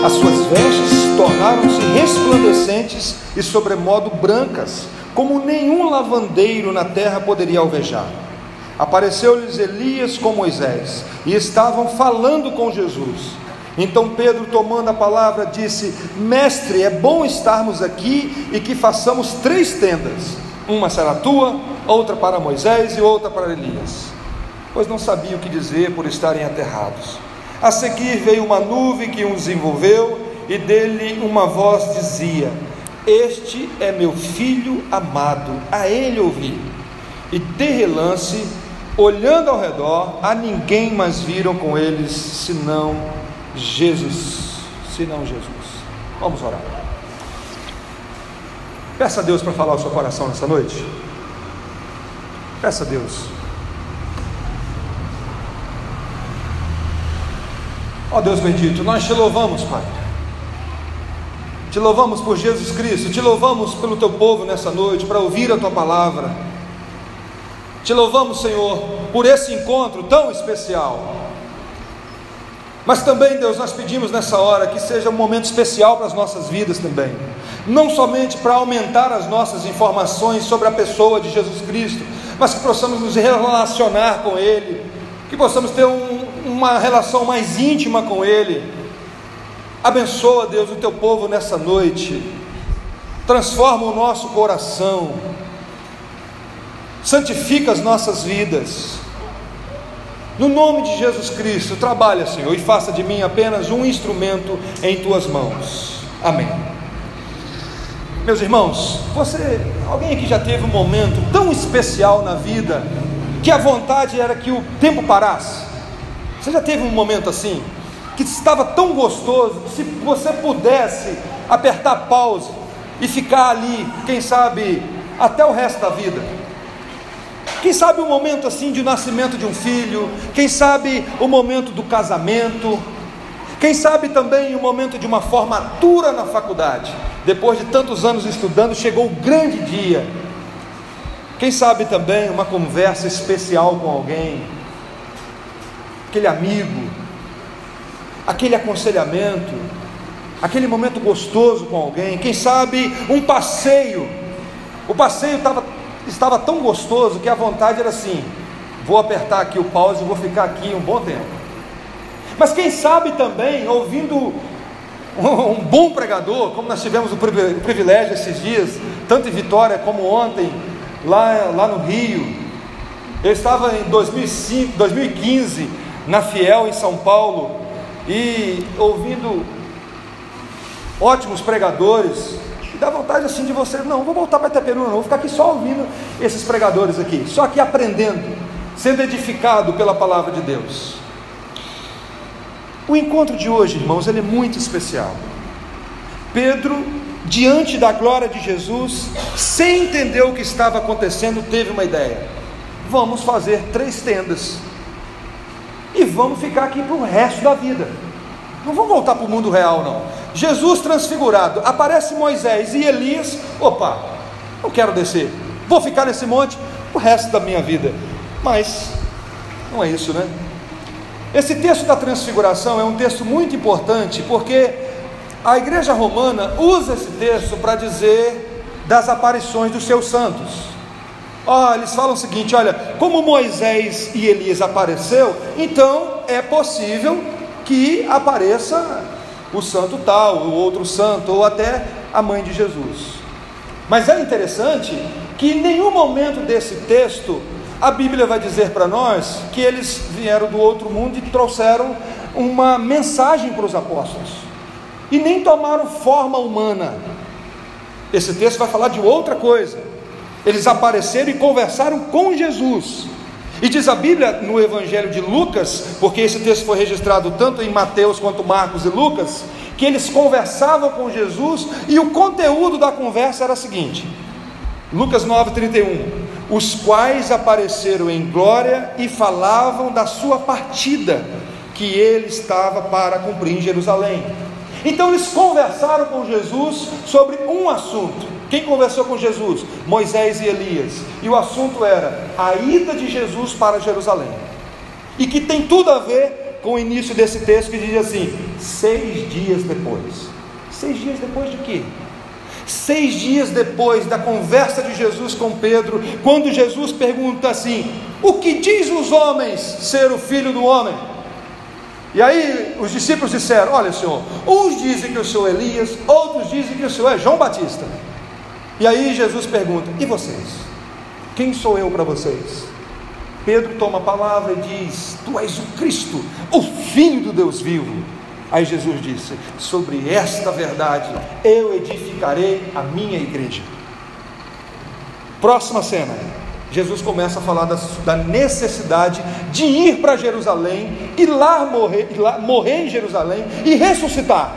As suas vestes tornaram-se resplandecentes e sobremodo brancas, como nenhum lavandeiro na terra poderia alvejar. Apareceu-lhes Elias com Moisés, e estavam falando com Jesus. Então Pedro, tomando a palavra, disse: Mestre, é bom estarmos aqui e que façamos 3 tendas, uma será tua, outra para Moisés e outra para Elias. Pois não sabiam o que dizer por estarem aterrados. A seguir veio uma nuvem que os envolveu, e dele uma voz dizia: Este é meu filho amado, a ele ouvi. E de relance, olhando ao redor, a ninguém mais viram com eles, senão Jesus. Vamos orar. Peça a Deus para falar ao seu coração nessa noite. Peça a Deus. Ó Deus bendito, nós te louvamos, Pai. Te louvamos por Jesus Cristo, te louvamos pelo teu povo nessa noite, para ouvir a tua palavra. Te louvamos, Senhor, por esse encontro tão especial. Mas também, Deus, nós pedimos nessa hora que seja um momento especial para as nossas vidas também. Não somente para aumentar as nossas informações sobre a pessoa de Jesus Cristo, mas que possamos nos relacionar com Ele, que possamos ter uma relação mais íntima com Ele. Abençoa, Deus, o teu povo nessa noite. Transforma o nosso coração. Santifica as nossas vidas. No nome de Jesus Cristo, trabalha, Senhor, e faça de mim apenas um instrumento em tuas mãos. Amém. Meus irmãos, alguém aqui já teve um momento tão especial na vida que a vontade era que o tempo parasse? Você já teve um momento assim, que estava tão gostoso, que se você pudesse apertar pause e ficar ali, quem sabe, até o resto da vida? Quem sabe o momento assim de nascimento de um filho, quem sabe o momento do casamento, quem sabe também o momento de uma formatura na faculdade, depois de tantos anos estudando, chegou o grande dia. Quem sabe também uma conversa especial com alguém, aquele amigo, aquele aconselhamento, aquele momento gostoso com alguém. Quem sabe um passeio, o passeio estava tão gostoso que a vontade era assim: vou apertar aqui o pause e vou ficar aqui um bom tempo. Mas quem sabe também ouvindo um bom pregador, como nós tivemos o privilégio esses dias, tanto em Vitória como ontem lá no Rio. Eu estava em 2015 na Fiel em São Paulo, e ouvindo ótimos pregadores, e dá vontade assim de você: não vou voltar para Itaperuna, não, vou ficar aqui só ouvindo esses pregadores aqui, só aqui aprendendo, sendo edificado pela palavra de Deus. O encontro de hoje, irmãos, ele é muito especial. Pedro, diante da glória de Jesus, sem entender o que estava acontecendo, teve uma ideia: vamos fazer 3 tendas e vamos ficar aqui para o resto da vida, não vamos voltar para o mundo real não. Jesus transfigurado, aparece Moisés e Elias. Opa, não quero descer, vou ficar nesse monte o resto da minha vida. Mas não é isso, né? Esse texto da transfiguração é um texto muito importante, porque a igreja romana usa esse texto para dizer das aparições dos seus santos. Eles falam o seguinte: olha, como Moisés e Elias apareceu, então é possível que apareça o santo tal, o outro santo, ou até a mãe de Jesus. Mas é interessante que em nenhum momento desse texto a Bíblia vai dizer para nós que eles vieram do outro mundo e trouxeram uma mensagem para os apóstolos, e nem tomaram forma humana. Esse texto vai falar de outra coisa. Eles apareceram e conversaram com Jesus. E diz a Bíblia no Evangelho de Lucas, porque esse texto foi registrado tanto em Mateus quanto Marcos e Lucas, que eles conversavam com Jesus, e o conteúdo da conversa era o seguinte: Lucas 9:31, os quais apareceram em glória e falavam da sua partida, que ele estava para cumprir em Jerusalém. Então eles conversaram com Jesus sobre um assunto. Quem conversou com Jesus? Moisés e Elias. E o assunto era a ida de Jesus para Jerusalém, e que tem tudo a ver com o início desse texto, que diz assim: 6 dias depois. 6 dias depois de quê? 6 dias depois da conversa de Jesus com Pedro, quando Jesus pergunta assim: o que diz os homens ser o Filho do Homem? E aí os discípulos disseram: olha, Senhor, uns dizem que o Senhor é Elias, outros dizem que o Senhor é João Batista. E aí Jesus pergunta: e vocês? Quem sou eu para vocês? Pedro toma a palavra e diz: tu és o Cristo, o Filho do Deus vivo. Aí Jesus disse: sobre esta verdade eu edificarei a minha igreja. Próxima cena, Jesus começa a falar da necessidade de ir para Jerusalém e lá morrer em Jerusalém e ressuscitar.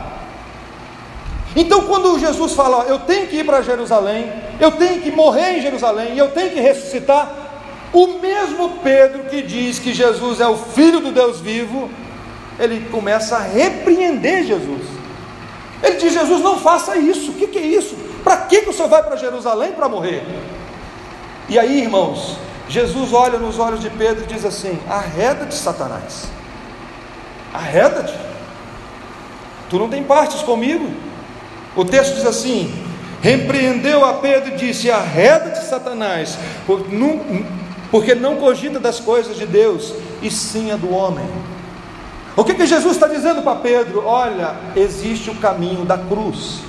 Então quando Jesus fala: eu tenho que ir para Jerusalém, eu tenho que morrer em Jerusalém e eu tenho que ressuscitar, o mesmo Pedro que diz que Jesus é o Filho do Deus vivo, ele começa a repreender Jesus. Ele diz: Jesus, não faça isso. O que é isso? Para que o Senhor vai para Jerusalém para morrer? E aí, irmãos, Jesus olha nos olhos de Pedro e diz assim: arreda-te, Satanás, arreda-te, tu não tem partes comigo. O texto diz assim: repreendeu a Pedro e disse: arreda-te, Satanás, porque não cogita das coisas de Deus, e sim a do homem. O que Jesus está dizendo para Pedro? Olha, existe o caminho da cruz,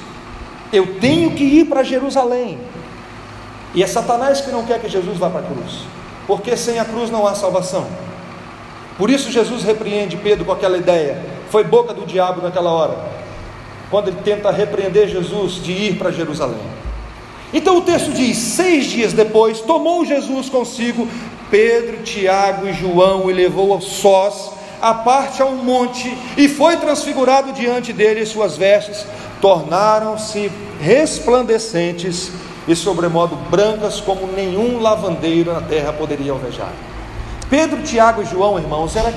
eu tenho que ir para Jerusalém, e é Satanás que não quer que Jesus vá para a cruz, porque sem a cruz não há salvação. Por isso Jesus repreende Pedro com aquela ideia. Foi boca do diabo naquela hora, quando ele tenta repreender Jesus de ir para Jerusalém. Então o texto diz: 6 dias depois, tomou Jesus consigo Pedro, Tiago e João, e levou aos sós à parte a um monte, e foi transfigurado diante dele, e suas vestes tornaram-se resplandecentes e sobremodo brancas, como nenhum lavandeiro na terra poderia alvejar. Pedro, Tiago e João, irmãos, eram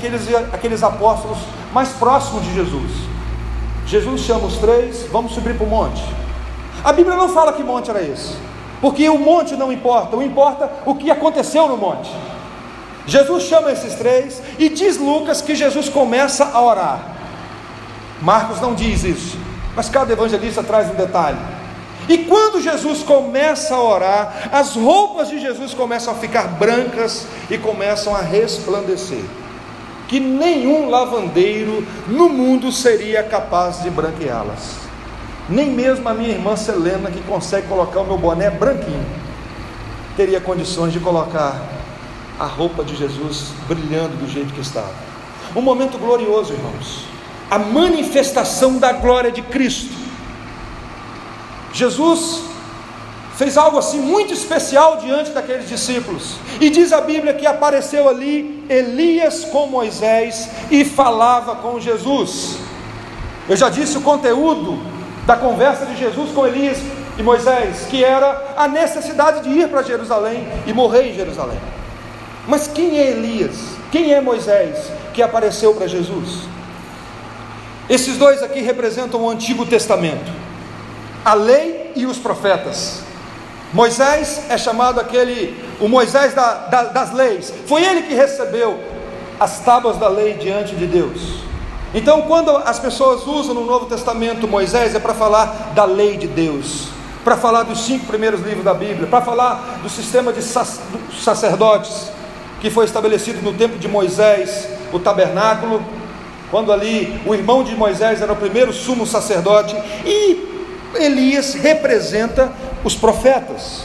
aqueles apóstolos mais próximos de Jesus. Jesus chama os 3: vamos subir para o monte. A Bíblia não fala que monte era esse, porque o monte não importa, o importa o que aconteceu no monte. Jesus chama esses 3 e diz Lucas que Jesus começa a orar. Marcos não diz isso, mas cada evangelista traz um detalhe. E quando Jesus começa a orar, as roupas de Jesus começam a ficar brancas e começam a resplandecer, que nenhum lavandeiro no mundo seria capaz de branqueá-las. Nem mesmo a minha irmã Selena, que consegue colocar o meu boné branquinho, teria condições de colocar a roupa de Jesus brilhando do jeito que estava. Um momento glorioso, irmãos, a manifestação da glória de Cristo. Jesus fez algo assim muito especial diante daqueles discípulos, e diz a Bíblia que apareceu ali Elias com Moisés e falava com Jesus. Eu já disse o conteúdo da conversa de Jesus com Elias e Moisés, que era a necessidade de ir para Jerusalém e morrer em Jerusalém. Mas quem é Elias? Quem é Moisés que apareceu para Jesus? Esses dois aqui representam o Antigo Testamento, a lei e os profetas. Moisés é chamado o Moisés das leis. Foi ele que recebeu as tábuas da lei diante de Deus. Então, quando as pessoas usam no Novo Testamento Moisés, é para falar da lei de Deus, para falar dos 5 primeiros livros da Bíblia, para falar do sistema de sacerdotes que foi estabelecido no tempo de Moisés, o tabernáculo, quando ali o irmão de Moisés era o primeiro sumo sacerdote. E Elias representa os profetas,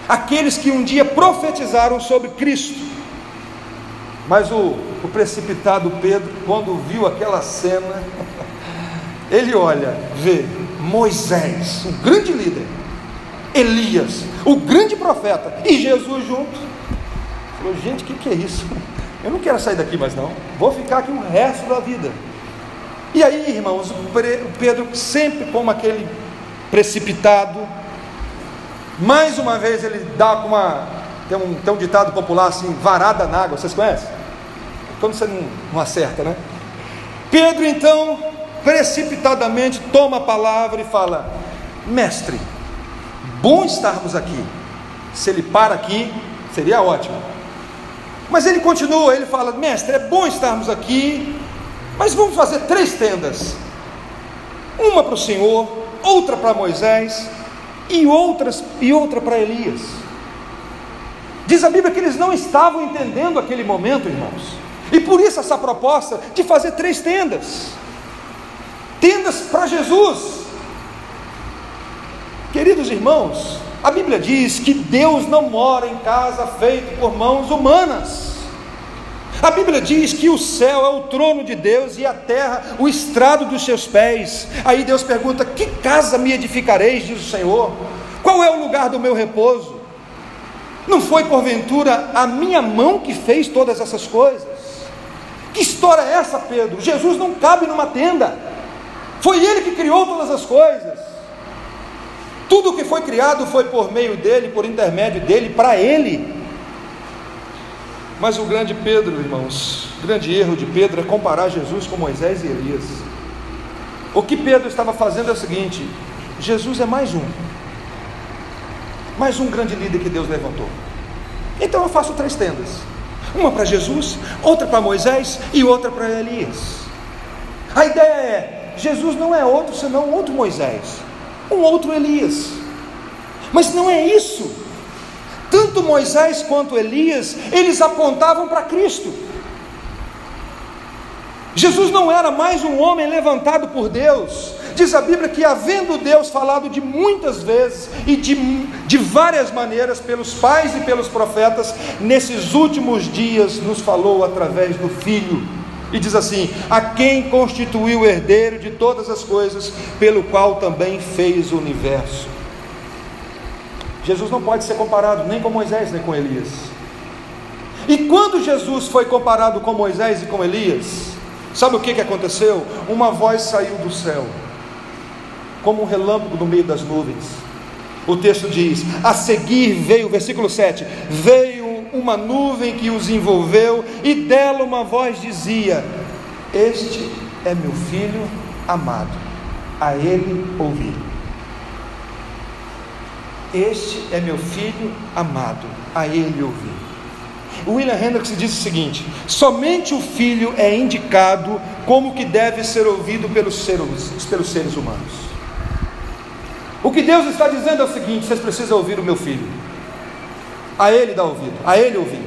aqueles que um dia profetizaram sobre Cristo. Mas o precipitado Pedro, quando viu aquela cena, ele olha, vê Moisés, um grande líder, Elias, o grande profeta, e Jesus junto. Falou: gente, o que é isso? Eu não quero sair daqui mais não, vou ficar aqui o resto da vida. E aí, irmãos, Pedro, sempre como aquele precipitado, mais uma vez ele dá tem um ditado popular assim: varada na água, vocês conhecem? Quando você não acerta, né? Pedro então precipitadamente toma a palavra e fala: mestre, bom estarmos aqui. Se ele para aqui, seria ótimo, mas ele continua, ele fala: mestre, é bom estarmos aqui, mas vamos fazer 3 tendas, uma para o Senhor, outra para Moisés e outra para Elias. Diz a Bíblia que eles não estavam entendendo aquele momento, irmãos, e por isso essa proposta de fazer 3 tendas para Jesus. Queridos irmãos, a Bíblia diz que Deus não mora em casa feita por mãos humanas. A Bíblia diz que o céu é o trono de Deus e a terra o estrado dos seus pés. Aí Deus pergunta: que casa me edificareis, diz o Senhor? Qual é o lugar do meu repouso? Não foi porventura a minha mão que fez todas essas coisas? Que história é essa, Pedro? Jesus não cabe numa tenda, foi Ele que criou todas as coisas. Tudo que foi criado foi por meio dele, por intermédio dele, para Ele. Mas o grande Pedro, irmãos, o grande erro de Pedro é comparar Jesus com Moisés e Elias. O que Pedro estava fazendo é o seguinte: Jesus é mais um grande líder que Deus levantou. Então eu faço 3 tendas, uma para Jesus, outra para Moisés e outra para Elias. A ideia é: Jesus não é outro senão um outro Moisés, um outro Elias. Mas não é isso. Tanto Moisés quanto Elias, eles apontavam para Cristo. Jesus não era mais um homem levantado por Deus. Diz a Bíblia que, havendo Deus falado de muitas vezes e de várias maneiras pelos pais e pelos profetas, nesses últimos dias nos falou através do Filho. E diz assim: a quem constituiu o herdeiro de todas as coisas, pelo qual também fez o universo. Jesus não pode ser comparado nem com Moisés nem com Elias. E quando Jesus foi comparado com Moisés e com Elias, sabe o que aconteceu? Uma voz saiu do céu, como um relâmpago no meio das nuvens. O texto diz: a seguir veio, versículo 7, veio uma nuvem que os envolveu, e dela uma voz dizia: este é meu filho amado, a ele ouvi. Este é meu filho amado, a ele ouvi. William Hendricks diz o seguinte: somente o filho é indicado como que deve ser ouvido pelos seres humanos. O que Deus está dizendo é o seguinte: vocês precisam ouvir o meu filho, a ele dá ouvido, a ele ouvir.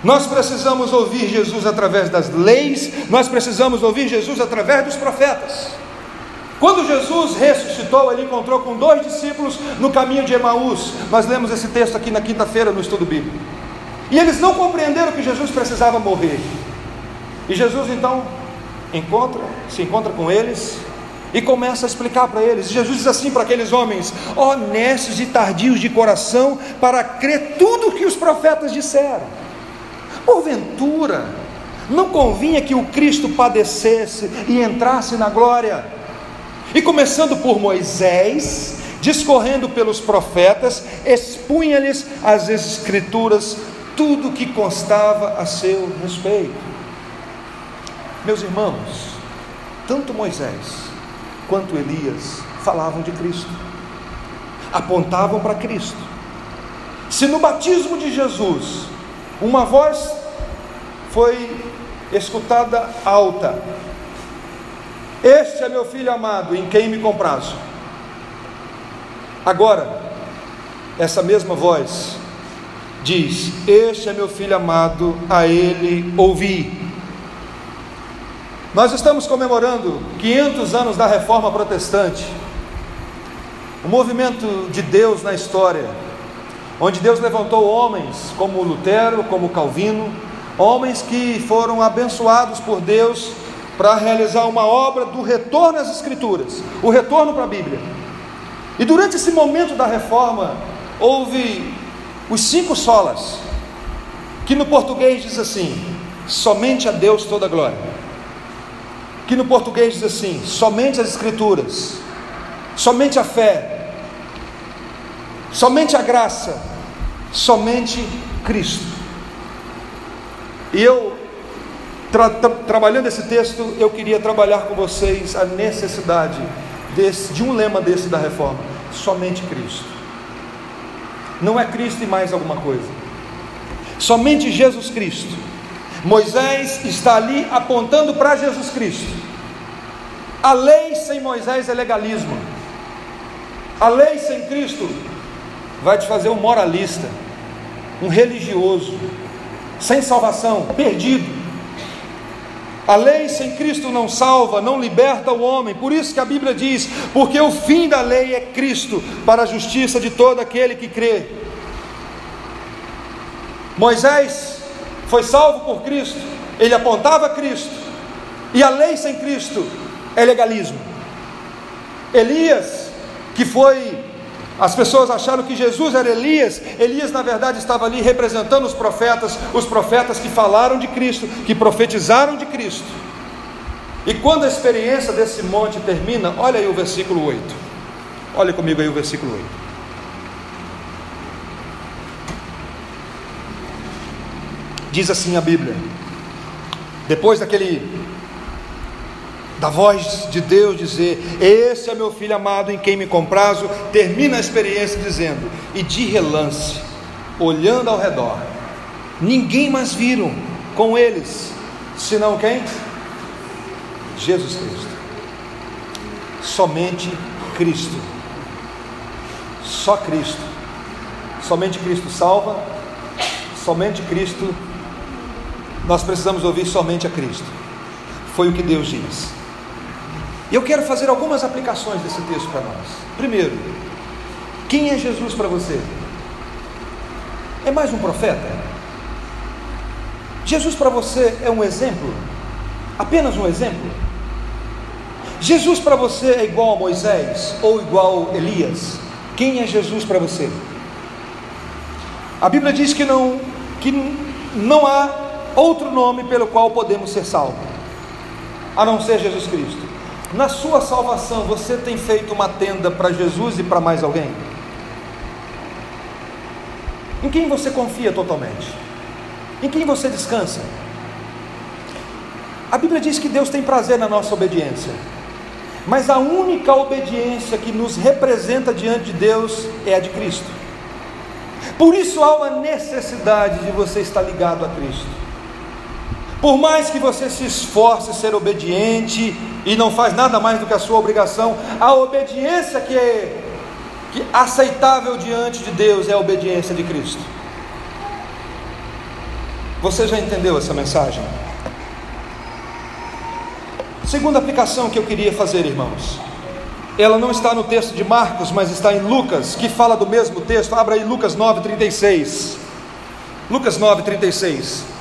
Nós precisamos ouvir Jesus através das leis, nós precisamos ouvir Jesus através dos profetas. Quando Jesus ressuscitou, ele encontrou com 2 discípulos no caminho de Emaús. Nós lemos esse texto aqui na quinta-feira no estudo bíblico. E eles não compreenderam que Jesus precisava morrer. E Jesus então se encontra com eles e começa a explicar para eles. E Jesus diz assim para aqueles homens: honestos e tardios de coração, para crer tudo o que os profetas disseram. Porventura, não convinha que o Cristo padecesse e entrasse na glória? E começando por Moisés, discorrendo pelos profetas, expunha-lhes as escrituras, tudo que constava a seu respeito. Meus irmãos, tanto Moisés quanto Elias falavam de Cristo, apontavam para Cristo. Se no batismo de Jesus uma voz foi escutada alta: este é meu filho amado, em quem me comprazo. Agora, essa mesma voz diz: este é meu filho amado, a ele ouvi. Nós estamos comemorando 500 anos da Reforma Protestante, o movimento de Deus na história, onde Deus levantou homens como Lutero, como Calvino, homens que foram abençoados por Deus para realizar uma obra do retorno às Escrituras, o retorno para a Bíblia. E durante esse momento da Reforma, houve os 5 solas, que no português diz assim: somente a Deus toda a glória. Que no português diz assim: somente as Escrituras, somente a fé, somente a graça, somente Cristo. E eu, trabalhando esse texto, eu queria trabalhar com vocês a necessidade de um lema desse da Reforma: somente Cristo. Não é Cristo e mais alguma coisa, somente Jesus Cristo. Moisés está ali apontando para Jesus Cristo. A lei sem Moisés é legalismo. A lei sem Cristo vai te fazer um moralista, um religioso, sem salvação, perdido. A lei sem Cristo não salva, não liberta o homem. Por isso que a Bíblia diz: porque o fim da lei é Cristo, para a justiça de todo aquele que crê. Moisés foi salvo por Cristo, ele apontava Cristo, e a lei sem Cristo é legalismo. Elias, que foi, as pessoas acharam que Jesus era Elias. Elias na verdade estava ali representando os profetas que falaram de Cristo, que profetizaram de Cristo. E quando a experiência desse monte termina, olha aí o versículo 8, olha comigo aí o versículo 8. Diz assim a Bíblia, depois da voz de Deus dizer: esse é meu filho amado em quem me comprazo, termina a experiência dizendo: e de relance, olhando ao redor, ninguém mais viram com eles, senão quem? Jesus Cristo. Somente Cristo. Só Cristo. Somente Cristo salva. Somente Cristo. Nós precisamos ouvir somente a Cristo. Foi o que Deus diz. E eu quero fazer algumas aplicações desse texto para nós. Primeiro, quem é Jesus para você? É mais um profeta? Jesus para você é um exemplo? Apenas um exemplo? Jesus para você é igual a Moisés ou igual a Elias? Quem é Jesus para você? A Bíblia diz que não há outro nome pelo qual podemos ser salvos, a não ser Jesus Cristo. Na sua salvação, você tem feito uma tenda para Jesus e para mais alguém? Em quem você confia totalmente? Em quem você descansa? A Bíblia diz que Deus tem prazer na nossa obediência, mas a única obediência que nos representa diante de Deus é a de Cristo. Por isso há uma necessidade de você estar ligado a Cristo. Por mais que você se esforce a ser obediente e não faz nada mais do que a sua obrigação, a obediência que é aceitável diante de Deus é a obediência de Cristo. Você já entendeu essa mensagem? Segunda aplicação que eu queria fazer, irmãos, ela não está no texto de Marcos, mas está em Lucas, que fala do mesmo texto. Abra aí Lucas 9:36. Lucas 9:36.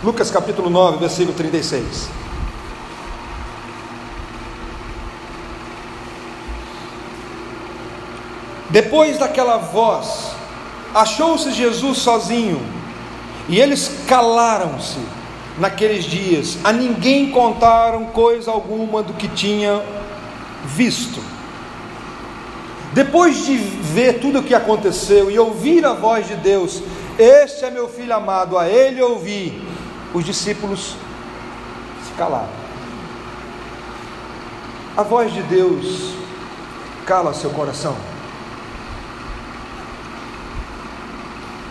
Lucas capítulo 9, versículo 36. Depois daquela voz, achou-se Jesus sozinho, e eles calaram-se naqueles dias, a ninguém contaram coisa alguma do que tinham visto. Depois de ver tudo o que aconteceu e ouvir a voz de Deus: este é meu filho amado, a ele ouvi, os discípulos se calaram. A voz de Deus cala seu coração.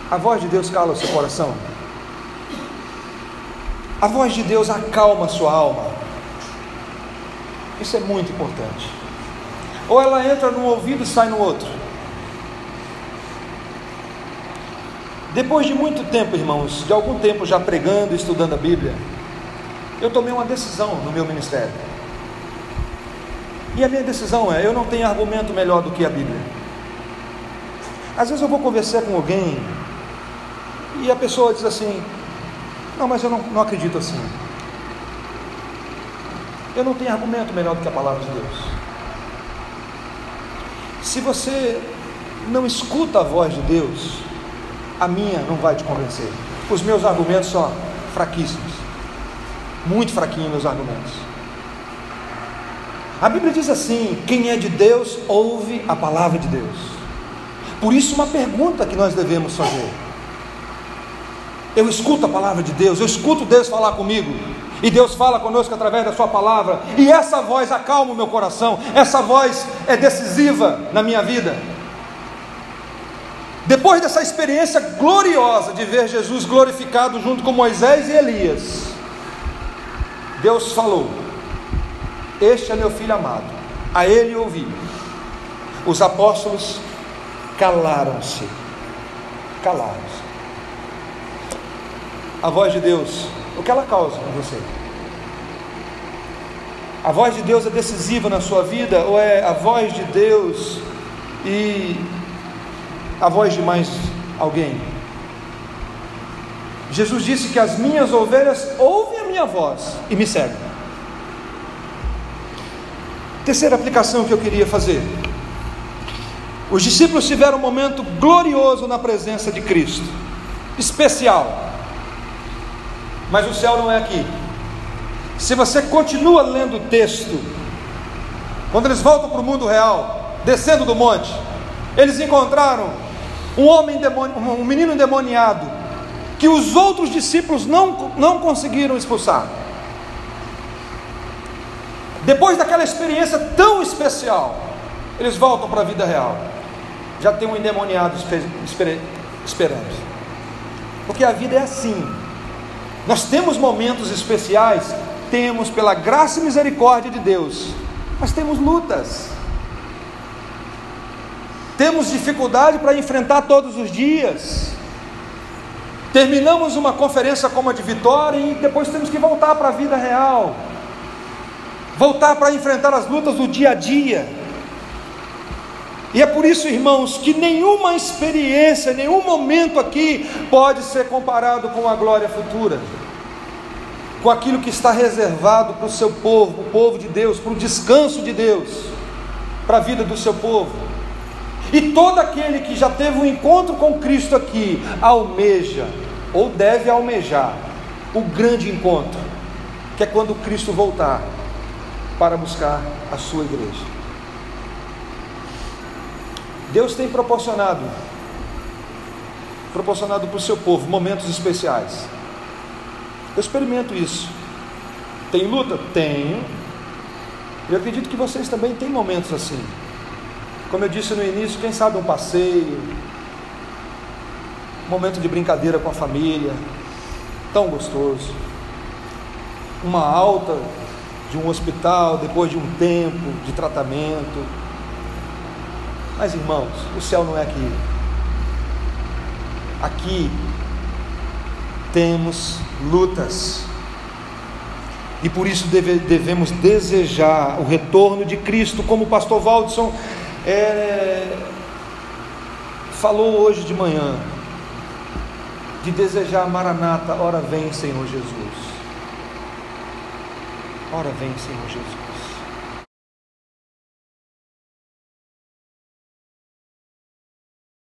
A voz de Deus cala o seu coração. A voz de Deus acalma a sua alma. Isso é muito importante. Ou ela entra num ouvido e sai no outro. Depois de muito tempo, irmãos, de algum tempo já pregando e estudando a Bíblia, eu tomei uma decisão no meu ministério. E a minha decisão é: eu não tenho argumento melhor do que a Bíblia. Às vezes eu vou conversar com alguém e a pessoa diz assim: não, mas eu não acredito assim. Eu não tenho argumento melhor do que a palavra de Deus. Se você não escuta a voz de Deus, a minha não vai te convencer. Os meus argumentos são fraquíssimos, muito fraquinhos meus argumentos. A Bíblia diz assim: quem é de Deus ouve a palavra de Deus. Por isso uma pergunta que nós devemos fazer: eu escuto a palavra de Deus, eu escuto Deus falar comigo, e Deus fala conosco através da sua palavra, e essa voz acalma o meu coração, essa voz é decisiva na minha vida. Depois dessa experiência gloriosa de ver Jesus glorificado junto com Moisés e Elias, Deus falou: este é meu filho amado, a ele ouvi. Os apóstolos calaram-se. A voz de Deus, o que ela causa em você? A voz de Deus é decisiva na sua vida, ou é a voz de Deus e a voz de mais alguém? Jesus disse que as minhas ovelhas ouvem a minha voz e me seguem. Terceira aplicação que eu queria fazer: os discípulos tiveram um momento glorioso na presença de Cristo, especial, mas o céu não é aqui. Se você continua lendo o texto, quando eles voltam para o mundo real, descendo do monte, eles encontraram um menino endemoniado, que os outros discípulos não conseguiram expulsar. Depois daquela experiência tão especial, eles voltam para a vida real, já tem um endemoniado esperando, porque a vida é assim. Nós temos momentos especiais, temos pela graça e misericórdia de Deus, mas temos lutas, temos dificuldade para enfrentar todos os dias. Terminamos uma conferência como a de Vitória e depois temos que voltar para a vida real, voltar para enfrentar as lutas do dia a dia. E é por isso, irmãos, que nenhuma experiência, nenhum momento aqui pode ser comparado com a glória futura, com aquilo que está reservado para o seu povo, o povo de Deus, para o descanso de Deus, para a vida do seu povo. E todo aquele que já teve um encontro com Cristo aqui, almeja, ou deve almejar, o grande encontro, que é quando Cristo voltar para buscar a sua igreja. Deus tem proporcionado para o seu povo momentos especiais. Eu experimento isso. Tem luta? Tenho. Eu acredito que vocês também têm momentos assim. Como eu disse no início, quem sabe um passeio, um momento de brincadeira com a família, tão gostoso, uma alta de um hospital depois de um tempo de tratamento. Mas, irmãos, o céu não é aqui. Aqui temos lutas, e por isso devemos desejar o retorno de Cristo, como o pastor Waldson falou hoje de manhã, de desejar Maranata, ora vem Senhor Jesus, ora vem Senhor Jesus.